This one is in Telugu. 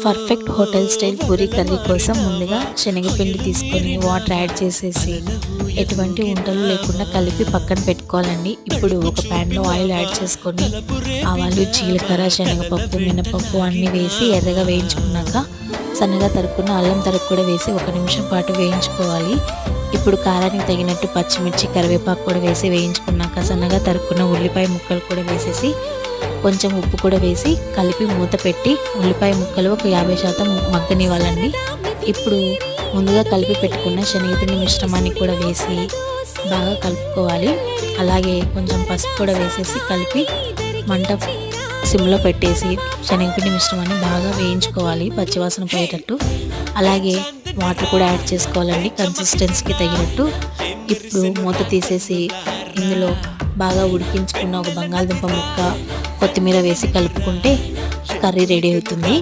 Perfect hotel style Puri curry కోసం ముందుగా శనగపిండి తీసుకొని వాటర్ యాడ్ చేసేసి ఎటువంటి ఉంటలు లేకుండా కలిపి పక్కన పెట్టుకోవాలండి. ఇప్పుడు ఒక ప్యాన్లో ఆయిల్ యాడ్ చేసుకొని ఆవాలు, జీలకర్ర, శనగపప్పు, మినపప్పు అన్నీ వేసి ఎర్రగా వేయించుకున్నాక సన్నగా తరుక్కున్న అల్లం తరుగు కూడా వేసి 1 నిమిషం పాటు వేయించుకోవాలి. ఇప్పుడు కారానికి తగినట్టు పచ్చిమిర్చి, కరివేపాకు కూడా వేసి వేయించుకున్నాక సన్నగా తరుక్కున్న ఉల్లిపాయ ముక్కలు కూడా వేసేసి కొంచెం ఉప్పు కూడా వేసి కలిపి మూత పెట్టి ఉల్లిపాయ ముక్కలు ఒక 50% మగ్గనివ్వాలండి. ఇప్పుడు ముందుగా కలిపి పెట్టుకున్న శనగపిండి మిశ్రమాన్ని కూడా వేసి బాగా కలుపుకోవాలి. అలాగే కొంచెం పసుపు కూడా వేసేసి కలిపి మంట సిమ్లో పెట్టేసి శనగపిండి మిశ్రమాన్ని బాగా వేయించుకోవాలి పచ్చివాసన పోయేటట్టు. అలాగే వాటర్ కూడా యాడ్ చేసుకోవాలండి కన్సిస్టెన్సీకి తగినట్టు. ఇప్పుడు మూత తీసేసి ఇందులో బాగా ఉడికించుకున్న ఒక బంగాళదుంప ముక్క, కొత్తిమీర వేసి కలుపుకుంటే కర్రీ రెడీ అవుతుంది.